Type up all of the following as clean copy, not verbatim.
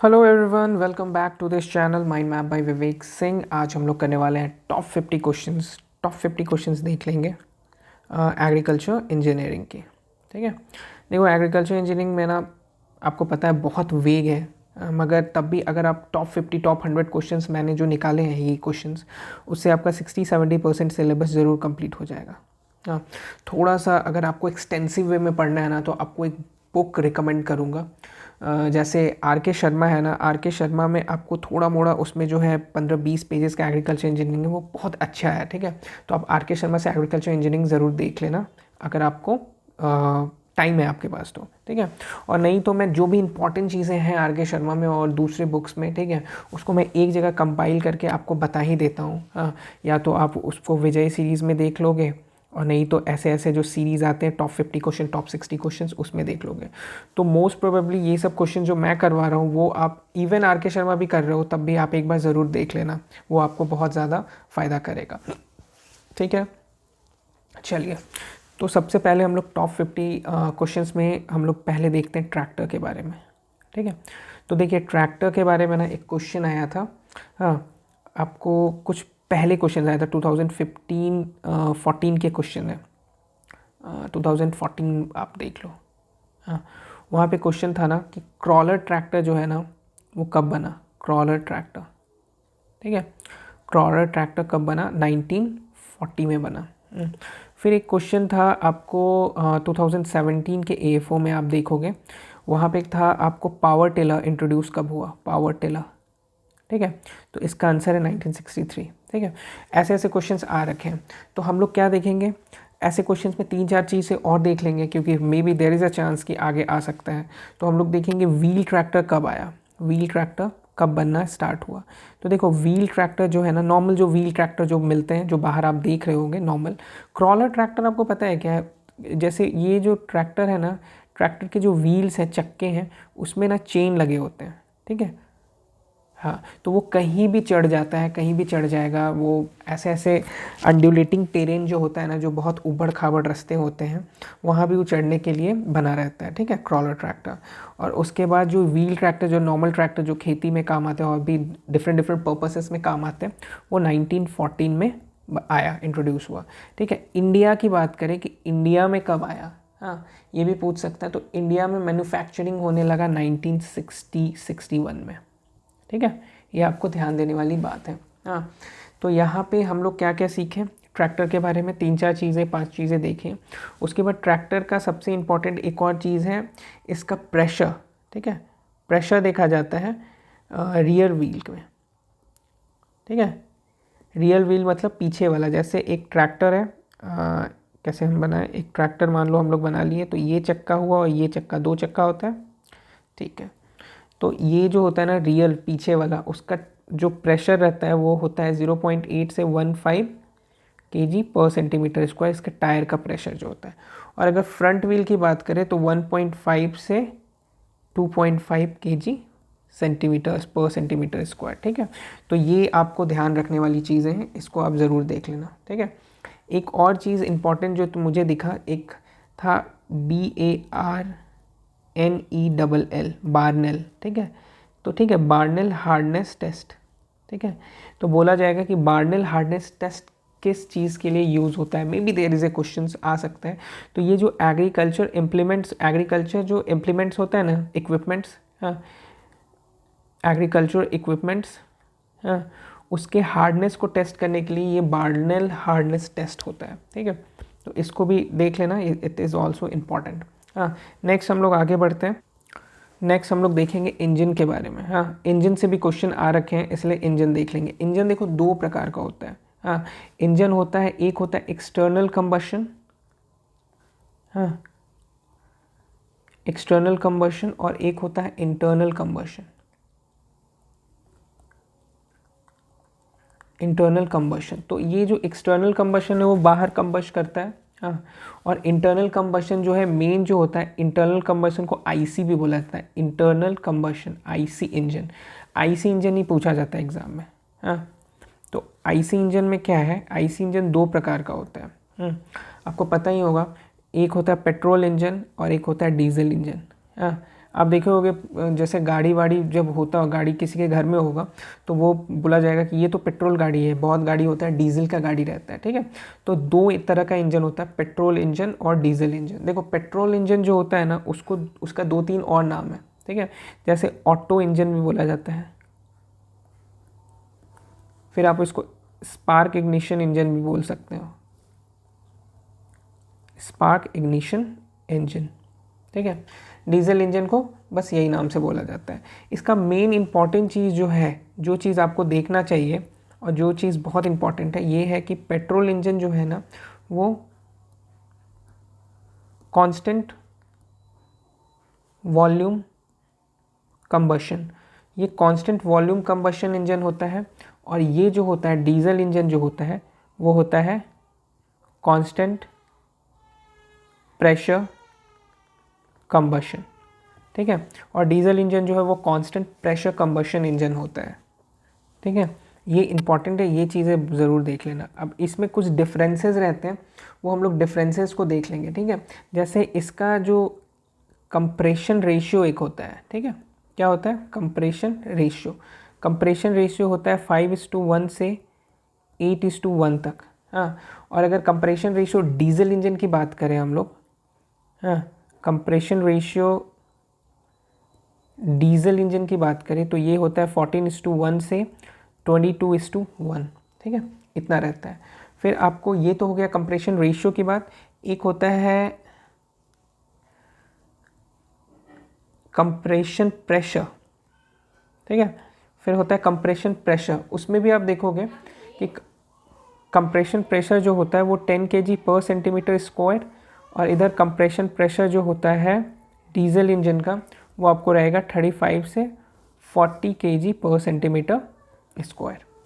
Hello everyone, welcome back to this channel mind map by Vivek Singh. आज हम लोग करने वाले हैं टॉप 50 क्वेश्चंस देख लेंगे एग्रीकल्चर इंजीनियरिंग की। ठीक है, देखो एग्रीकल्चर इंजीनियरिंग में ना आपको पता है बहुत वेग है, मगर तब भी अगर आप टॉप 100 क्वेश्चंस मैंने जो निकाले हैं ये क्वेश्चंस, उससे आपका 60-70% सिलेबस ज़रूर कंप्लीट हो जाएगा। हाँ, थोड़ा सा अगर आपको एक्सटेंसिव वे में पढ़ना है ना तो आपको एक बुक रिकमेंड करूँगा। जैसे आर के शर्मा है ना, आर के शर्मा में आपको थोड़ा मोड़ा उसमें जो है 15-20 पेजेस का एग्रीकल्चर इंजीनियरिंग है, वो बहुत अच्छा है। ठीक है, तो आप आर के शर्मा से एग्रीकल्चर इंजीनियरिंग ज़रूर देख लेना अगर आपको टाइम है आपके पास तो। ठीक है, और नहीं तो मैं जो भी इंपॉर्टेंट चीज़ें हैं आर के शर्मा में और दूसरे बुक्स में, ठीक है, उसको मैं एक जगह कंपाइल करके आपको बता ही देता हूँ। हाँ, या तो आप उसको विजय सीरीज़ में देख लोगे, और नहीं तो ऐसे ऐसे जो सीरीज़ आते हैं टॉप 50 क्वेश्चन, टॉप 60 क्वेश्चन, उसमें देख लोगे। तो मोस्ट प्रोबेबली ये सब क्वेश्चन जो मैं करवा रहा हूँ वो आप इवन आर के शर्मा भी कर रहे हो तब भी आप एक बार ज़रूर देख लेना, वो आपको बहुत ज़्यादा फ़ायदा करेगा। ठीक है, चलिए, तो सबसे पहले हम लोग टॉप 50 क्वेश्चंस में हम लोग पहले देखते हैं ट्रैक्टर के बारे में। ठीक है, तो देखिए ट्रैक्टर के बारे में ना एक क्वेश्चन आया था। हाँ, आपको कुछ पहले क्वेश्चन आया था 2015-14 के क्वेश्चन है। 2014 आप देख लो। हाँ, वहाँ पे क्वेश्चन था ना कि क्रॉलर ट्रैक्टर जो है ना वो कब बना, क्रॉलर ट्रैक्टर। ठीक है, क्रॉलर ट्रैक्टर कब बना, 1940 में बना। फिर एक क्वेश्चन था आपको 2017 के एएफओ में आप देखोगे, वहाँ पे एक था आपको पावर टिलर इंट्रोड्यूस कब हुआ, पावर टिलर। ठीक है, तो इसका आंसर है 1963। ठीक है, ऐसे ऐसे क्वेश्चंस आ रखे हैं। तो हम लोग क्या देखेंगे, ऐसे क्वेश्चंस में 3-4 चीज़ें और देख लेंगे क्योंकि may be there is a chance कि आगे आ सकता है। तो हम लोग देखेंगे व्हील ट्रैक्टर कब आया, व्हील ट्रैक्टर कब बनना स्टार्ट हुआ। तो देखो व्हील ट्रैक्टर जो है ना, नॉर्मल जो व्हील ट्रैक्टर जो मिलते हैं जो बाहर आप देख रहे होंगे नॉर्मल, क्रॉलर ट्रैक्टर आपको पता है क्या है, जैसे ये जो ट्रैक्टर है ना, ट्रैक्टर के जो व्हील्स हैं, चक्के हैं, उसमें ना चेन लगे होते हैं। ठीक है, हाँ, तो वो कहीं भी चढ़ जाता है, कहीं भी चढ़ जाएगा वो। ऐसे ऐसे अंडुलेटिंग टेरेन जो होता है ना, जो बहुत उबड़ खाबड़ रास्ते होते हैं, वहाँ भी वो चढ़ने के लिए बना रहता है। ठीक है, क्रॉलर ट्रैक्टर। और उसके बाद जो व्हील ट्रैक्टर, जो नॉर्मल ट्रैक्टर जो खेती में काम आते हैं और भी डिफरेंट डिफरेंट पर्पसेस में काम आते हैं, वो 1914 में आया, इंट्रोड्यूस हुआ। ठीक है, इंडिया की बात करें कि इंडिया में कब आया, हाँ ये भी पूछ सकता है। तो इंडिया में मैन्युफैक्चरिंग होने लगा 1960-61 में। ठीक है, ये आपको ध्यान देने वाली बात है। हाँ, तो यहाँ पे हम लोग क्या क्या सीखें ट्रैक्टर के बारे में, 3-4 चीज़ें 5 चीज़ें देखें। उसके बाद ट्रैक्टर का सबसे इम्पॉर्टेंट एक और चीज़ है इसका प्रेशर। ठीक है, प्रेशर देखा जाता है रियर व्हील में। ठीक है, रियर व्हील मतलब पीछे वाला। जैसे एक ट्रैक्टर है, कैसे हम बनाए, एक ट्रैक्टर मान लो हम लोग बना लिए, तो ये चक्का हुआ और ये चक्का, 2 चक्का होता है। ठीक है, तो ये जो होता है ना रियल पीछे वाला, उसका जो प्रेशर रहता है वो होता है 0.8 से 15 kg पर सेंटीमीटर स्क्वायर, इसका टायर का प्रेशर जो होता है। और अगर फ्रंट व्हील की बात करें तो 1.5 से 2.5 kg सेंटीमीटर पर सेंटीमीटर स्क्वायर। ठीक है, तो ये आपको ध्यान रखने वाली चीज़ें हैं, इसको आप ज़रूर देख लेना। ठीक है, एक और चीज़ इंपॉर्टेंट जो मुझे दिखा, एक था BARNELL, बार्नेल। ठीक है, तो ठीक है, बार्नेल हार्डनेस टेस्ट। ठीक है, तो बोला जाएगा कि बार्नेल हार्डनेस टेस्ट किस चीज़ के लिए यूज़ होता है, may B there is a question आ सकता है। तो ये जो एग्रीकल्चर इम्प्लीमेंट्स, एग्रीकल्चर जो इम्प्लीमेंट्स होता है ना, इक्विपमेंट्स, हाँ एग्रीकल्चर इक्विपमेंट्स, हाँ उसके हार्डनेस को टेस्ट करने के लिए ये बार्नेल हार्डनेस टेस्ट होता है। ठीक है, तो इसको भी देख लेना, इट इज़ ऑल्सो इम्पॉर्टेंट। हाँ, नेक्स्ट हम लोग आगे बढ़ते हैं। नेक्स्ट हम लोग देखेंगे इंजन के बारे में। हाँ, इंजन से भी क्वेश्चन आ रखे हैं इसलिए इंजन देख लेंगे। इंजन देखो 2 प्रकार का होता है। हाँ, इंजन होता है, एक होता है एक्सटर्नल कंबशन, हाँ एक्सटर्नल कंबशन, और एक होता है इंटरनल कंबशन। इंटरनल कंबशन, तो ये जो एक्सटर्नल कंबशन है वो बाहर कंबश करता है। हाँ, और इंटरनल कंबशन जो है मेन जो होता है, इंटरनल कंबशन को आईसी भी बोला जाता है, internal combustion IC engine. IC engine ही पूछा जाता है एग्जाम में। हाँ, तो आईसी इंजन में क्या है, आईसी इंजन 2 प्रकार का होता है। आपको पता ही होगा, एक होता है पेट्रोल इंजन और एक होता है डीजल इंजन। हाँ, आप देखे होगे जैसे गाड़ी वाड़ी जब होता हो, गाड़ी किसी के घर में होगा तो वो बोला जाएगा कि ये तो पेट्रोल गाड़ी है, बहुत गाड़ी होता है डीजल का गाड़ी रहता है, ठीक है। तो दो तरह का इंजन होता है, पेट्रोल इंजन और डीजल इंजन। देखो पेट्रोल इंजन जो होता है ना, उसको उसका 2-3 और नाम है, ठीक है। जैसे ऑटो इंजन भी बोला जाता है, फिर आप इसको स्पार्क इग्निशन इंजन भी बोल सकते हो, स्पार्क इग्निशन इंजन, ठीक है। डीजल इंजन को बस यही नाम से बोला जाता है। इसका मेन इंपॉर्टेंट चीज़ जो है, जो चीज़ आपको देखना चाहिए और जो चीज़ बहुत इंपॉर्टेंट है, ये है कि पेट्रोल इंजन जो है ना, वो कांस्टेंट वॉल्यूम कंबशन, ये कांस्टेंट वॉल्यूम कंबशन इंजन होता है। और ये जो होता है डीजल इंजन जो होता है, वो होता है कांस्टेंट प्रेशर कंबशन, ठीक है। और डीजल इंजन जो है वो कांस्टेंट प्रेशर कंबशन इंजन होता है, ठीक है। ये इंपॉर्टेंट है, ये चीज़ें ज़रूर देख लेना। अब इसमें कुछ डिफरेंसेस रहते हैं, वो हम लोग डिफरेंसेस को देख लेंगे, ठीक है। जैसे इसका जो कंप्रेशन रेशियो एक होता है, ठीक है। क्या होता है? Compression ratio. कंप्रेशन रेशियो होता है 5:1 से 8:1 तक, हाँ। और अगर कंप्रेशन रेशियो डीजल इंजन की बात करें हम लोग, हाँ, कंप्रेशन रेशियो डीजल इंजन की बात करें तो ये होता है 14:1 से 22:1, ठीक है, इतना रहता है। फिर आपको ये तो हो गया कंप्रेशन रेशियो की बात। एक होता है कंप्रेशन प्रेशर, ठीक है। फिर होता है कंप्रेशन प्रेशर, उसमें भी आप देखोगे कि कंप्रेशन प्रेशर जो होता है वो 10 kg/cm², और इधर कंप्रेशन प्रेशर जो होता है डीजल इंजन का, वो आपको रहेगा 35 से 40 kg/cm²,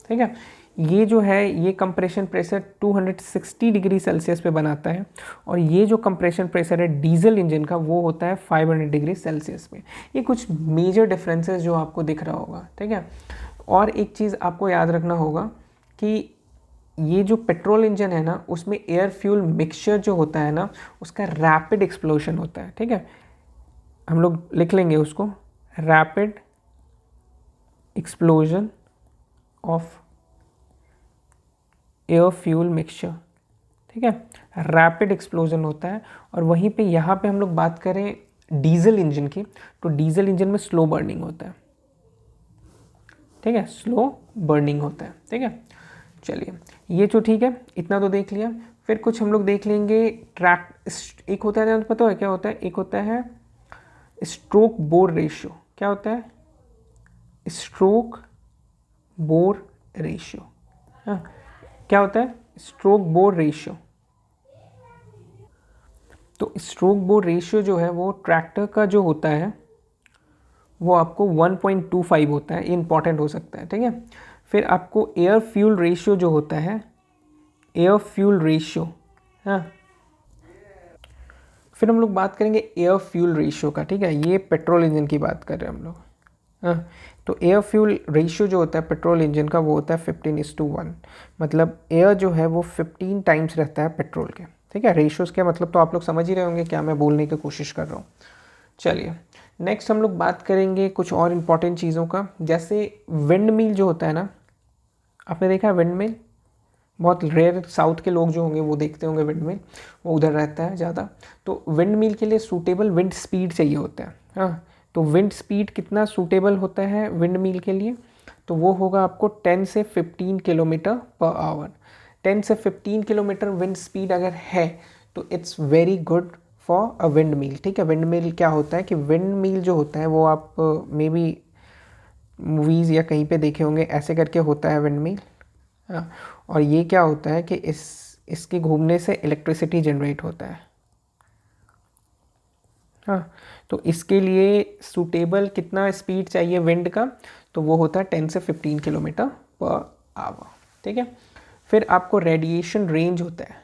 ठीक है। ये जो है ये कंप्रेशन प्रेशर 260 डिग्री सेल्सियस पे बनाता है, और ये जो कंप्रेशन प्रेशर है डीजल इंजन का, वो होता है 500 डिग्री सेल्सियस पे। ये कुछ मेजर डिफरेंसेस जो आपको दिख रहा होगा, ठीक है। और एक चीज़ आपको याद रखना होगा कि ये जो पेट्रोल इंजन है ना, उसमें एयर फ्यूल मिक्सचर जो होता है ना, उसका रैपिड एक्सप्लोशन होता है, ठीक है। हम लोग लिख लेंगे उसको, rapid explosion of air fuel mixture, ठीक है। रैपिड एक्सप्लोजन होता है। और वहीं पे यहाँ पे हम लोग बात करें डीजल इंजन की, तो डीजल इंजन में स्लो बर्निंग होता है, ठीक है, स्लो बर्निंग होता है, ठीक है। चलिए, ये तो ठीक है, इतना तो देख लिया। फिर कुछ हम लोग देख लेंगे ट्रैक। एक होता है, पता है क्या होता है? एक होता है स्ट्रोक बोर रेशियो। क्या होता है? स्ट्रोक बोर रेशियो, हाँ। क्या होता है? Stroke bore ratio. तो स्ट्रोक बोर रेशियो जो है वो ट्रैक्टर का जो होता है वो आपको 1.25 होता है, ये इंपॉर्टेंट हो सकता है, ठीक है। फिर आपको एयर फ्यूल रेशियो जो होता है, एयर फ्यूल रेशियो, हाँ। फिर हम लोग बात करेंगे एयर फ्यूल रेशियो का, ठीक है। ये पेट्रोल इंजन की बात कर रहे हैं हम लोग, हाँ। तो एयर फ्यूल रेशियो जो होता है पेट्रोल इंजन का, वो होता है 15:1। मतलब एयर जो है वो 15 टाइम्स रहता है पेट्रोल के, ठीक है। रेशियोज़ क्या मतलब तो आप लोग समझ ही रहे होंगे क्या मैं बोलने की कोशिश कर रहा हूँ। चलिए, नेक्स्ट हम लोग बात करेंगे कुछ और इम्पॉर्टेंट चीज़ों का। जैसे विंड मिल जो होता है ना, आपने देखा है विंड मिल? बहुत रेयर साउथ के लोग जो होंगे वो देखते होंगे विंड मिल, वो उधर रहता है ज़्यादा। तो विंड मिल के लिए सूटेबल विंड स्पीड चाहिए होता है, हाँ। तो विंड स्पीड कितना सूटेबल होता है विंड मिल के लिए? तो वो होगा आपको 10 से 15 km/h। 10 से 15 किलोमीटर विंड स्पीड अगर है तो it's very good for a wind mill, ठीक है। विंड मिल क्या होता है कि विंड मिल जो होता है वो आप मे बी मूवीज़ या कहीं पे देखे होंगे, ऐसे करके होता है विंड मिल, हाँ। और ये क्या होता है कि इसके घूमने से इलेक्ट्रिसिटी जनरेट होता है, हाँ। तो इसके लिए सूटेबल कितना स्पीड चाहिए विंड का? तो वो होता है 10 से 15 km/h, ठीक है। फिर आपको रेडिएशन रेंज होता है,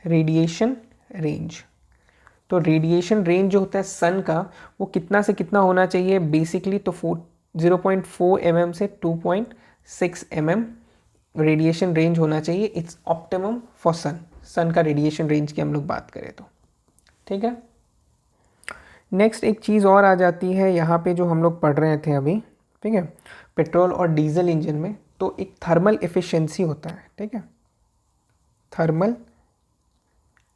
रेडिएशन रेंज। तो रेडिएशन रेंज जो होता है सन का, वो कितना से कितना होना चाहिए बेसिकली? तो 0.4 mm से 2.6 mm रेडिएशन रेंज होना चाहिए। इट्स ऑप्टिमम फॉर सन। सन का रेडिएशन रेंज की हम लोग बात करें तो, ठीक है। नेक्स्ट एक चीज़ और आ जाती है यहाँ पे जो हम लोग पढ़ रहे थे अभी, ठीक है, पेट्रोल और डीजल इंजन में, तो एक थर्मल एफिशिएंसी होता है, ठीक है, थर्मल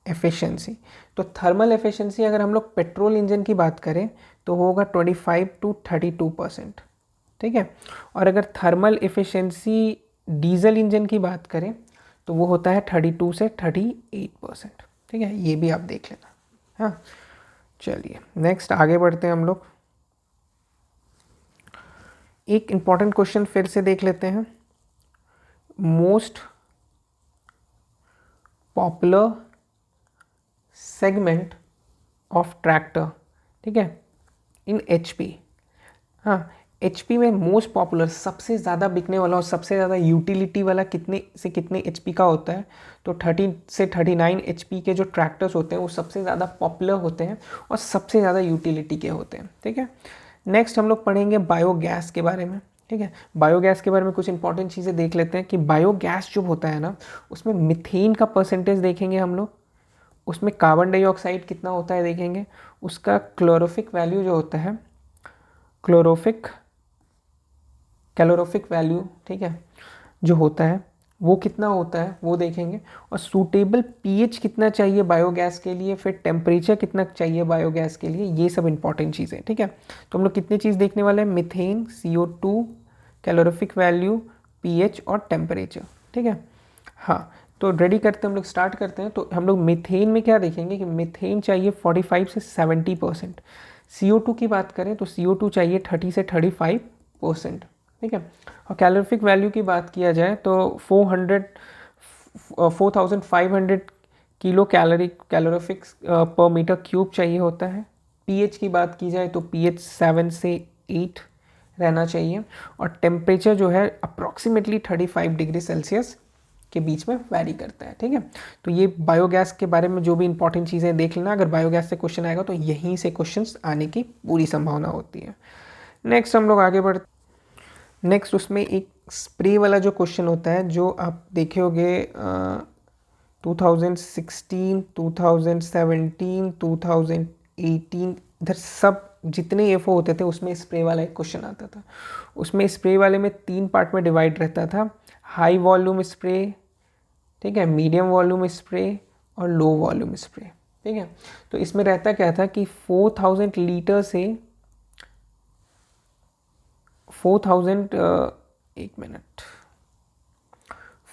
एफिशिएंसी। तो थर्मल एफिशिएंसी अगर हम लोग पेट्रोल इंजन की बात करें तो होगा 25 to 32%, ठीक है, और अगर थर्मल एफिशिएंसी डीजल इंजन की बात करें तो वो होता है 32 से 38%, ठीक है, ये भी आप देख लेना। हाँ, चलिए नेक्स्ट आगे बढ़ते हैं हम लोग। एक इम्पॉर्टेंट क्वेश्चन फिर से देख लेते हैं। Most popular segment of tractor, ठीक है, इन एचपी। हाँ, एचपी में मोस्ट पॉपुलर, सबसे ज़्यादा बिकने वाला और सबसे ज़्यादा यूटिलिटी वाला कितने से कितने एचपी का होता है, तो 30 से 39 एचपी के जो ट्रैक्टर्स होते हैं वो सबसे ज़्यादा पॉपुलर होते हैं और सबसे ज़्यादा यूटिलिटी के होते हैं, ठीक है। नेक्स्ट हम लोग पढ़ेंगे बायोगैस के बारे में, ठीक है। बायोगैस के बारे में कुछ इंपॉर्टेंट चीज़ें देख लेते हैं कि बायोगैस जो होता है ना, उसमें मिथेन का परसेंटेज देखेंगे हम लोग, उसमें कार्बन डाइऑक्साइड कितना होता है देखेंगे, उसका क्लोरोफिक वैल्यू जो होता है, कैलोरीफिक वैल्यू, ठीक है, जो होता है वो कितना होता है वो देखेंगे, और सूटेबल पीएच कितना चाहिए बायोगैस के लिए, फिर टेम्परेचर कितना चाहिए बायोगैस के लिए, ये सब इंपॉर्टेंट चीज़ें, ठीक है। तो हम लोग कितनी चीज़ देखने वाले हैं, methane, CO2, calorific value, pH और टेम्परेचर, ठीक है। हाँ, तो रेडी करते हैं हम लोग, स्टार्ट करते हैं। तो हम लोग मीथेन में क्या देखेंगे कि मीथेन चाहिए 45 से 70%। CO2 की बात करें तो CO2 चाहिए 30 से 35%, ठीक है। और कैलोरीफिक वैल्यू की बात किया जाए तो 4500 किलो कैलोरीफिक पर मीटर क्यूब चाहिए होता है। पीएच की बात की जाए तो पीएच 7 से 8 रहना चाहिए, और टेम्परेचर जो है अप्रॉक्सीमेटली 35 डिग्री सेल्सियस के बीच में वैरी करता है, ठीक है। तो ये बायोगैस के बारे में जो भी इंपॉर्टेंट चीज़ें देख लेना, अगर बायोगैस से क्वेश्चन आएगा तो यहीं से क्वेश्चंस आने की पूरी संभावना होती है। नेक्स्ट हम लोग आगे बढ़ते, नेक्स्ट उसमें एक स्प्रे वाला जो क्वेश्चन होता है, जो आप देखे होगे 2016, 2017, 2018, इधर सब जितने एफओ होते थे उसमें स्प्रे वाला एक क्वेश्चन आता था। उसमें स्प्रे वाले में 3 पार्ट में डिवाइड रहता था, हाई वॉल्यूम स्प्रे, ठीक है, मीडियम वॉल्यूम स्प्रे और लो वॉल्यूम स्प्रे, ठीक है। तो इसमें रहता क्या था कि 4000 लीटर से 4000 एक मिनट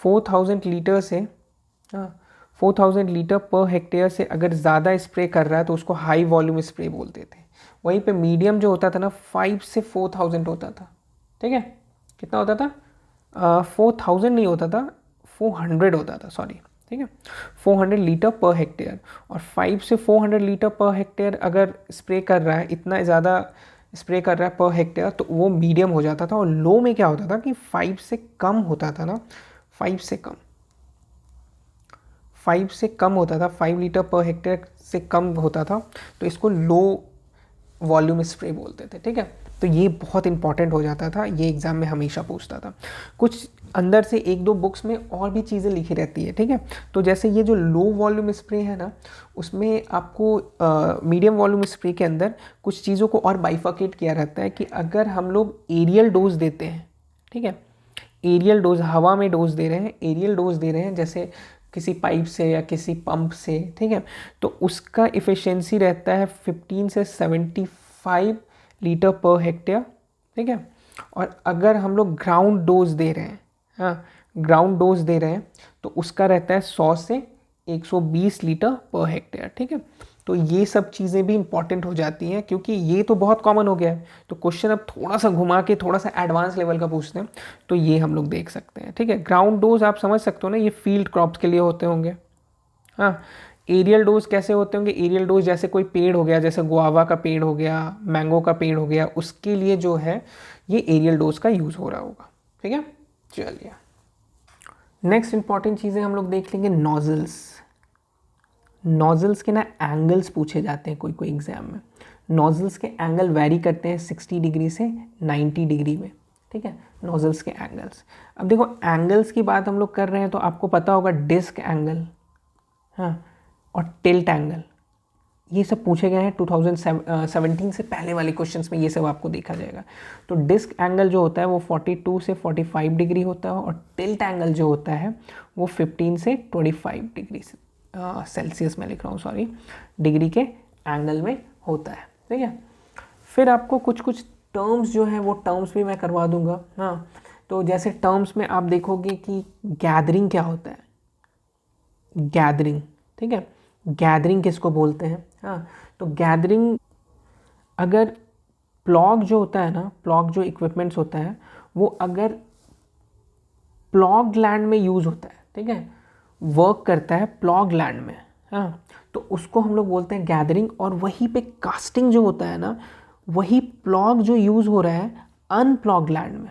4000 लीटर से 4000 लीटर पर हेक्टेयर से अगर ज़्यादा स्प्रे कर रहा है तो उसको हाई वॉल्यूम स्प्रे बोलते थे। वहीं पे मीडियम जो होता था ना 5 से 4000 होता था, ठीक है। कितना होता था, 4000 नहीं होता था, 400 होता था, सॉरी, ठीक है, 400 लीटर पर हेक्टेयर। और 5 से 400 लीटर पर हेक्टेयर अगर स्प्रे कर रहा है, इतना ज़्यादा स्प्रे कर रहा है पर हेक्टेयर, तो वो मीडियम हो जाता था। और लो में क्या होता था कि 5 से कम होता था ना, 5 से कम होता था, 5 लीटर पर हेक्टेयर से कम होता था, तो इसको लो वॉल्यूम स्प्रे बोलते थे, ठीक है। तो ये बहुत इंपॉर्टेंट हो जाता था, ये एग्जाम में हमेशा पूछता था। कुछ अंदर से 1-2 बुक्स में और भी चीज़ें लिखी रहती है, ठीक है। तो जैसे ये जो लो वॉल्यूम स्प्रे है ना, उसमें आपको मीडियम वॉल्यूम स्प्रे के अंदर कुछ चीज़ों को और बाइफर्केट किया रहता है कि अगर हम लोग एरियल डोज देते हैं, ठीक है, एरियल डोज हवा में डोज दे रहे हैं, एरियल डोज दे रहे हैं, जैसे किसी पाइप से या किसी पंप से, ठीक है, तो उसका इफ़िशेंसी रहता है 15 से 75 लीटर पर हेक्टेयर, ठीक है। और अगर हम लोग ग्राउंड डोज दे रहे हैं, हाँ, ग्राउंड डोज दे रहे हैं, तो उसका रहता है 100 से 120 लीटर पर हेक्टेयर, ठीक है। तो ये सब चीज़ें भी इंपॉर्टेंट हो जाती हैं, क्योंकि ये तो बहुत कॉमन हो गया है। तो क्वेश्चन अब थोड़ा सा घुमा के थोड़ा सा एडवांस लेवल का पूछते हैं, तो ये हम लोग देख सकते हैं, ठीक है। ग्राउंड डोज आप समझ सकते हो ना, ये फील्ड क्रॉप्स के लिए होते होंगे। हाँ, एरियल डोज कैसे होते होंगे, एरियल डोज जैसे कोई पेड़ हो गया, जैसे गुआवा का पेड़ हो गया, मैंगो का पेड़ हो गया, उसके लिए जो है ये एरियल डोज का यूज़ हो रहा होगा, ठीक है। चलिए नेक्स्ट इंपॉर्टेंट चीज़ें हम लोग देख लेंगे, नॉजल्स के ना एंगल्स पूछे जाते हैं कोई कोई एग्जाम में। नॉजल्स के एंगल वैरी करते हैं 60 डिग्री से 90 डिग्री में, ठीक है, नॉजल्स के एंगल्स। अब देखो एंगल्स की बात हम लोग कर रहे हैं तो आपको पता होगा डिस्क एंगल, हाँ, और टिल्ट एंगल, ये सब पूछे गए हैं 2017 से पहले वाले क्वेश्चंस में, ये सब आपको देखा जाएगा। तो डिस्क एंगल जो होता है वो 42 से 45 डिग्री होता है, और टिल्ट एंगल जो होता है वो 15 से 25 डिग्री सेल्सियस में लिख रहा हूँ, सॉरी, डिग्री के एंगल में होता है। ठीक है, फिर आपको कुछ कुछ टर्म्स जो हैं वो टर्म्स भी मैं करवा दूंगा। हाँ, तो जैसे टर्म्स में आप देखोगे कि गैदरिंग क्या होता है, गैदरिंग, ठीक है, गैदरिंग किसको बोलते हैं। हाँ, तो गैदरिंग, अगर प्लॉग जो होता है ना, प्लॉग जो इक्विपमेंट्स होता है वो अगर प्लॉग लैंड में यूज़ होता है, ठीक है, वर्क करता है प्लॉग लैंड में, हाँ, तो उसको हम लोग बोलते हैं गैदरिंग। और वहीं पे कास्टिंग जो होता है ना, वही प्लॉग जो यूज़ हो रहा है अनप्लॉग लैंड में।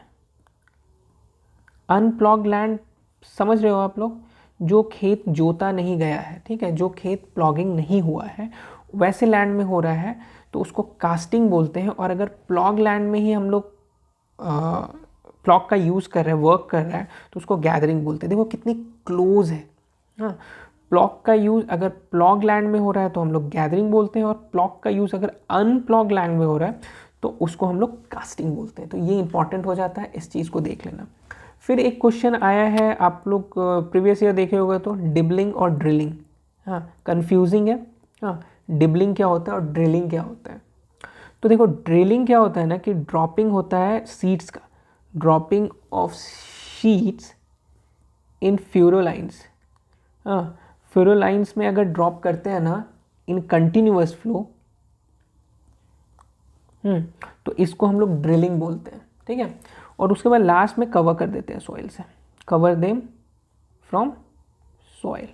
अनप्लॉग लैंड समझ रहे हो आप लोग, जो खेत जोता नहीं गया है, ठीक है, जो खेत प्लॉगिंग नहीं हुआ है वैसे लैंड में हो रहा है, तो उसको कास्टिंग बोलते हैं। और अगर प्लॉग लैंड में ही हम लोग प्लॉग का यूज़ कर रहे हैं, वर्क कर रहा है, तो उसको गैदरिंग बोलते हैं। देखो कितनी क्लोज है। हाँ, प्लॉग का यूज़ अगर प्लॉग लैंड में हो रहा है तो हम लोग गैदरिंग बोलते हैं, और प्लॉग का यूज़ अगर अनप्लॉग लैंड में हो रहा है तो उसको हम लोग कास्टिंग बोलते हैं। तो ये इंपॉर्टेंट हो जाता है, इस चीज़ को देख लेना। फिर एक क्वेश्चन आया है, आप लोग प्रीवियस ईयर देखे होगा, तो डिबलिंग और ड्रिलिंग। हाँ, कंफ्यूजिंग है। हाँ, डिबलिंग क्या होता है और ड्रिलिंग क्या होता है। तो देखो ड्रिलिंग क्या होता है ना, कि ड्रॉपिंग होता है सीड्स का, ड्रॉपिंग ऑफ सीड्स इन फ्यूरोलाइंस। हाँ, फ्यूरोलाइंस में अगर ड्रॉप करते हैं ना इन कंटिन्यूअस फ्लो, तो इसको हम लोग ड्रिलिंग बोलते हैं। ठीक है, और उसके बाद लास्ट में कवर कर देते हैं सॉइल से, कवर देम फ्रॉम सॉइल।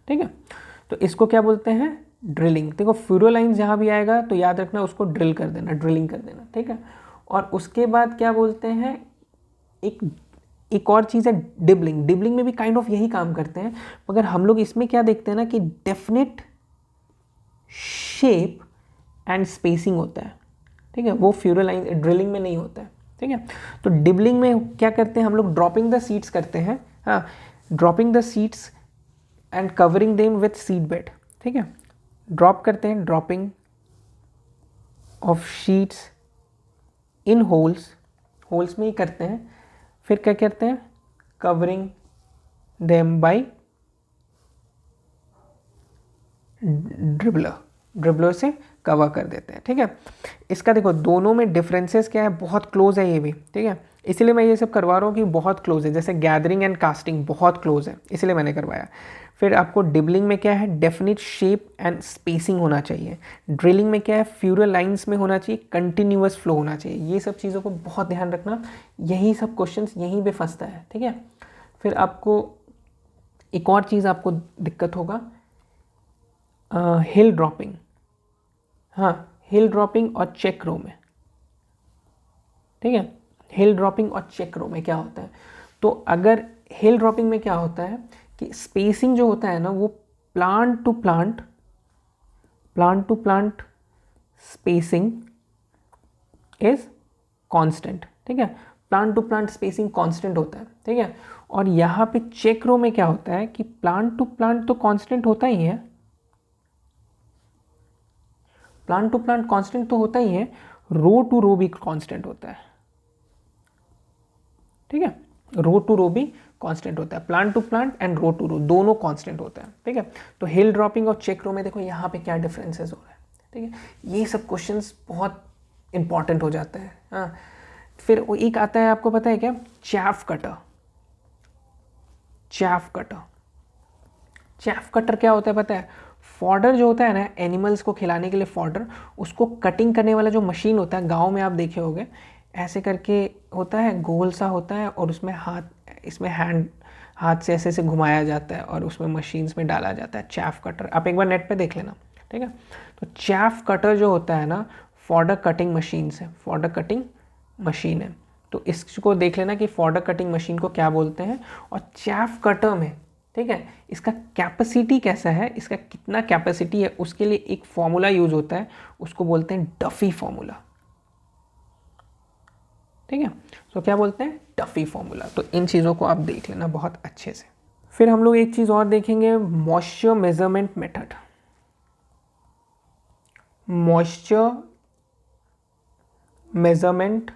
ठीक है, तो इसको क्या बोलते हैं, ड्रिलिंग। देखो फ्यूरोलाइन जहाँ भी आएगा तो याद रखना उसको ड्रिल कर देना, ड्रिलिंग कर देना। ठीक है, और उसके बाद क्या बोलते हैं, एक और चीज़ है डिबलिंग। डिबलिंग में भी काइंड ऑफ यही काम करते हैं, मगर हम लोग इसमें क्या देखते हैं ना कि डेफिनेट शेप एंड स्पेसिंग होता है। ठीक है, वो फ्यूरोलाइन ड्रिलिंग में नहीं होता है। ठीक है, तो डिबलिंग में क्या करते हैं हम लोग, ड्रॉपिंग द सीड्स करते हैं। हाँ, dropping the seeds and covering them with seed bed. ठीक है, ड्रॉप करते हैं, dropping of sheets in holes, holes में ही करते हैं। फिर क्या करते हैं, covering them by dribbler, dribbler से कवर कर देते हैं। ठीक है, इसका देखो दोनों में डिफरेंसेस क्या है, बहुत क्लोज है ये भी। ठीक है, इसलिए मैं ये सब करवा रहा हूँ कि बहुत क्लोज है, जैसे गैदरिंग एंड कास्टिंग बहुत क्लोज है, इसलिए मैंने करवाया। फिर आपको डिबलिंग में क्या है, डेफिनिट शेप एंड स्पेसिंग होना चाहिए। ड्रिलिंग में क्या है, फ्यूरल लाइन्स में होना चाहिए, कंटिन्यूअस फ्लो होना चाहिए। ये सब चीज़ों को बहुत ध्यान रखना, यही सब क्वेश्चन यहीं पे फंसता है। ठीक है, फिर आपको एक और चीज़ आपको दिक्कत होगा, हिल ड्रॉपिंग। हाँ, हिल ड्रॉपिंग और चेक रो में। ठीक है, हिल ड्रॉपिंग और चेक रो में क्या होता है, तो अगर हिल ड्रॉपिंग में क्या होता है कि स्पेसिंग जो होता है ना वो plant to plant spacing is constant. ठीक है, plant to plant spacing constant होता है। ठीक है, और यहाँ पे चेक रो में क्या होता है कि प्लांट टू प्लांट तो कांस्टेंट होता ही है, प्लांट टू प्लांट कांस्टेंट तो होता ही है, रो टू रो भी कांस्टेंट होता है। ठीक है, रो टू रो भी कांस्टेंट होता है, plant to plant and row to row दोनों कांस्टेंट होता है। ठीक है, तो हिल ड्रॉपिंग और चेक रो में देखो यहाँ पे क्या डिफरेंसेस हो रहा है। ठीक है, ये सब क्वेश्चंस बहुत इंपॉर्टेंट हो जाते हैं। हाँ, फिर वो एक आता है, आपको पता है क्या, chaff cutter. Chaff cutter, chaff cutter क्या होता है पता है, फॉडर जो होता है ना, एनिमल्स को खिलाने के लिए फॉडर, उसको कटिंग करने वाला जो मशीन होता है, गांव में आप देखे होंगे ऐसे करके होता है, गोल सा होता है, और उसमें इसमें हाथ से ऐसे घुमाया जाता है और उसमें मशीन्स में डाला जाता है, चैफ कटर। आप एक बार नेट पे देख लेना। ठीक है, तो चैफ कटर जो होता है ना, फॉडर कटिंग मशीन से, फॉडर कटिंग मशीन है, तो इसको देख लेना कि फॉडर कटिंग मशीन को क्या बोलते हैं। और चैफ कटर में, ठीक है, इसका कैपेसिटी कैसा है, इसका कितना कैपेसिटी है, उसके लिए एक फॉर्मूला यूज होता है, उसको बोलते हैं डफी फॉर्मूला। ठीक है, तो क्या बोलते हैं, डफी फॉर्मूला। तो इन चीज़ों को आप देख लेना बहुत अच्छे से। फिर हम लोग एक चीज़ और देखेंगे, moisture measurement method. Moisture measurement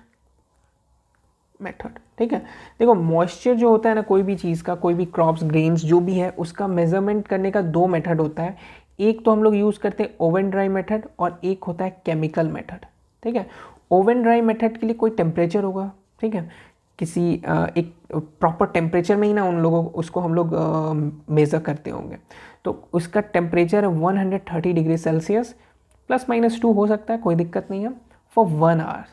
method. ठीक है, देखो मॉइस्चर जो होता है ना कोई भी चीज़ का, कोई भी क्रॉप्स ग्रेन्स जो भी है उसका मेजरमेंट करने का दो मेथड होता है। एक तो हम लोग यूज़ करते हैं ओवन ड्राई मेथड और एक होता है केमिकल मेथड। ठीक है, ओवन ड्राई मेथड के लिए कोई टेम्परेचर होगा, ठीक है, किसी एक प्रॉपर टेम्परेचर में ही ना उन लोगों उसको हम लोग मेज़र करते होंगे। तो उसका टेम्परेचर 130 डिग्री सेल्सियस ±2 हो सकता है, कोई दिक्कत नहीं है, फॉर 1 आवर।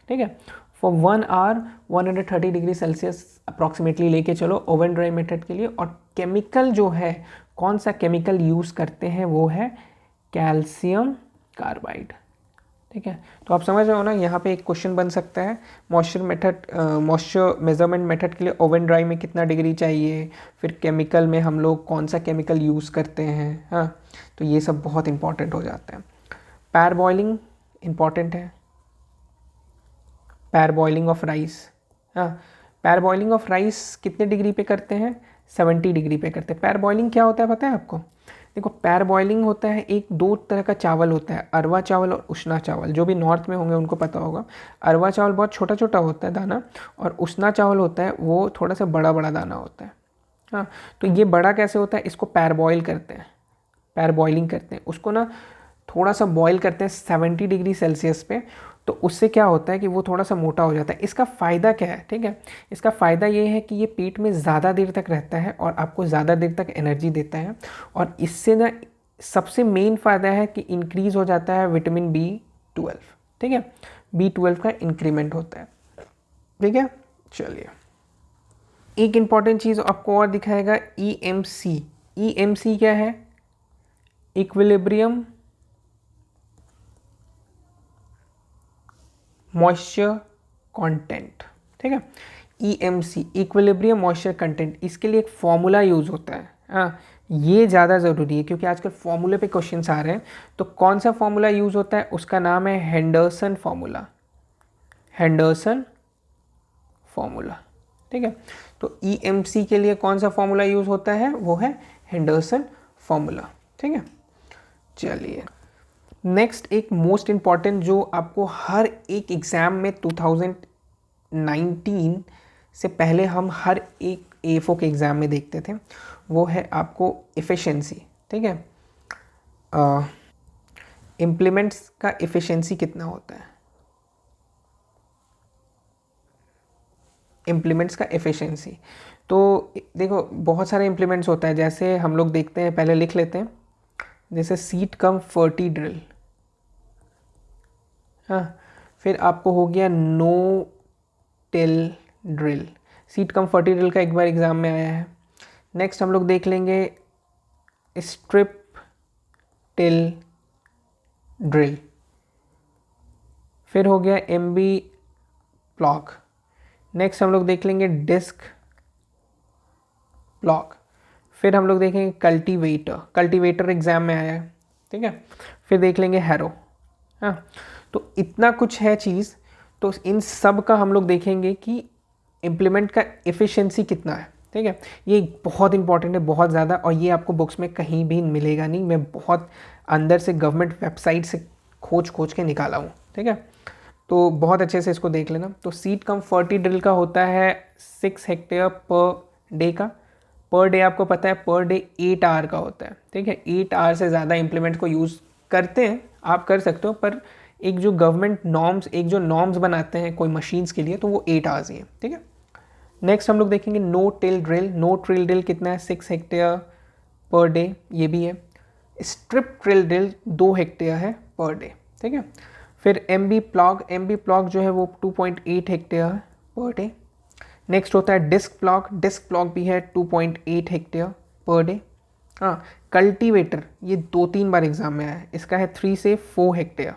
ठीक है, for 1 hour 130 degree Celsius approximately लेके चलो ओवन ड्राई मेथड के लिए। और केमिकल जो है, कौन सा केमिकल यूज़ करते हैं वो है कैल्शियम कार्बाइड। ठीक है, तो आप समझ रहे हो ना, यहाँ पे एक क्वेश्चन बन सकता है मॉइस्चर मेजरमेंट मेथड के लिए ओवन ड्राई में कितना डिग्री चाहिए, फिर केमिकल में हम लोग कौन सा केमिकल यूज़ करते हैं। हाँ, तो ये सब बहुत इंपॉर्टेंट हो जाता है। पैर बॉइलिंग इंपॉर्टेंट है, पैर बॉइलिंग ऑफ राइस। हाँ, पैर बॉइलिंग ऑफ राइस कितने डिग्री पे करते हैं, 70 डिग्री पे करते हैं। पैर बॉइलिंग क्या होता है पता है आपको? देखो पैर बॉइलिंग होता है, एक दो तरह का चावल होता है, अरवा चावल और उष्णा चावल। जो भी नॉर्थ में होंगे उनको पता होगा। अरवा चावल बहुत छोटा छोटा होता है दाना, और उष्णा चावल होता है वो थोड़ा सा बड़ा बड़ा दाना होता है। हाँ, तो ये बड़ा कैसे होता है, इसको पैर बॉइल करते हैं, पैर बॉइलिंग करते हैं, उसको ना थोड़ा सा बॉईल करते हैं 70 डिग्री सेल्सियस पे। तो उससे क्या होता है कि वो थोड़ा सा मोटा हो जाता है। इसका फ़ायदा क्या है? ठीक है, इसका फ़ायदा ये है कि ये पेट में ज़्यादा देर तक रहता है और आपको ज़्यादा देर तक एनर्जी देता है। और इससे ना सबसे मेन फ़ायदा है कि इंक्रीज़ हो जाता है विटामिन B12। ठीक है, B12 का इंक्रीमेंट होता है। ठीक है, चलिए एक इम्पॉर्टेंट चीज़ आपको और दिखाएगा, EMC। EMC क्या है? Equilibrium moisture content. ठीक है, EMC इक्विलिब्रियम मॉइस्चर कंटेंट, इसके लिए एक फॉर्मूला यूज़ होता है। हाँ, ये ज़्यादा ज़रूरी है क्योंकि आजकल फॉर्मूले पे क्वेश्चंस आ रहे हैं। तो कौन सा फॉर्मूला यूज़ होता है? उसका नाम है हेंडरसन फॉर्मूला। Henderson formula. ठीक है, तो EMC के लिए कौन सा फॉर्मूला यूज़ होता है? वो है हेंडरसन फॉर्मूला। ठीक है, चलिए नेक्स्ट एक मोस्ट इम्पॉर्टेंट जो आपको हर एक एग्ज़ाम में 2019 से पहले हम हर एक AFO के एग्ज़ाम में देखते थे, वो है आपको एफिशिएंसी। ठीक है, इम्प्लीमेंट्स का एफिशिएंसी कितना होता है? इम्प्लीमेंट्स का एफिशिएंसी, तो देखो बहुत सारे इम्प्लीमेंट्स होता है। जैसे हम लोग देखते हैं, पहले लिख लेते हैं, जैसे सीट कम फर्टी ड्रिल। हाँ, फिर आपको हो गया नो टिल ड्रिल। सीट कम फर्टी ड्रिल का एक बार एग्ज़ाम में आया है। नेक्स्ट हम लोग देख लेंगे स्ट्रिप टिल ड्रिल। फिर हो गया MB प्लॉग। नेक्स्ट हम लोग देख लेंगे डिस्क प्लॉग। फिर हम लोग देखेंगे कल्टीवेटर। कल्टीवेटर एग्ज़ाम में आया है। ठीक है, फिर देख लेंगे हैरो। हाँ, तो इतना कुछ है चीज़। तो इन सब का हम लोग देखेंगे कि इम्प्लीमेंट का एफिशिएंसी कितना है। ठीक है, ये बहुत इंपॉर्टेंट है, बहुत ज़्यादा, और ये आपको बुक्स में कहीं भी मिलेगा नहीं। मैं बहुत अंदर से गवर्नमेंट वेबसाइट से खोज खोज के निकाला हूँ। ठीक है, तो बहुत अच्छे से इसको देख लेना। तो सीट कम 40 ड्रिल का होता है 6 हेक्टेयर पर डे का। पर डे आपको पता है पर डे 8 आवर का होता है। ठीक है, 8 आवर से ज़्यादा इम्प्लीमेंट को यूज़ करते हैं, आप कर सकते हो, पर एक जो गवर्नमेंट नॉर्म्स, एक जो नॉर्म्स बनाते हैं कोई मशीन्स के लिए, तो वो 8 आवर्स ही है। ठीक है, नेक्स्ट हम लोग देखेंगे no till drill. No till drill कितना है? 6 हेक्टेयर पर डे, ये भी है। स्ट्रिप टिल ड्रिल 2 हेक्टेयर है पर डे। ठीक है, फिर MB प्लॉग। MB प्लॉग जो है वो 2.8 हेक्टेयर पर डे। नेक्स्ट होता है डिस्क प्लॉग। डिस्क प्लॉग भी है 2.8 हेक्टेयर पर डे। हाँ, कल्टीवेटर ये 2-3 बार एग्जाम में आया है, इसका है 3 से 4 हेक्टेयर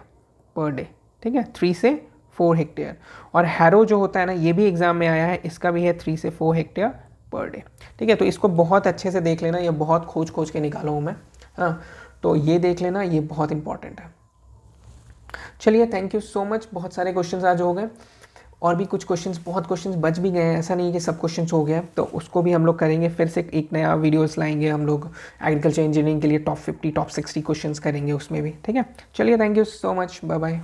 पर डे। ठीक है, 3 से 4 हेक्टेयर। और हैरो जो होता है ना, ये भी एग्जाम में आया है, इसका भी है 3 से 4 हेक्टेयर पर डे। ठीक है, तो इसको बहुत अच्छे से देख लेना, ये बहुत खोज खोज के निकाला हूँ मैं। हाँ, तो ये देख लेना, ये बहुत इंपॉर्टेंट है। चलिए, थैंक यू सो मच। बहुत सारे क्वेश्चंस आज हो गए। और भी कुछ क्वेश्चंस, बहुत क्वेश्चंस बच भी गए हैं, ऐसा नहीं है कि सब क्वेश्चंस हो गए, तो उसको भी हम लोग करेंगे, फिर से एक नया वीडियोस लाएंगे हम लोग एग्रीकल्चर इंजीनियरिंग के लिए, टॉप 50 टॉप 60 क्वेश्चंस करेंगे उसमें भी, ठीक है। चलिए, thank you so much, bye bye.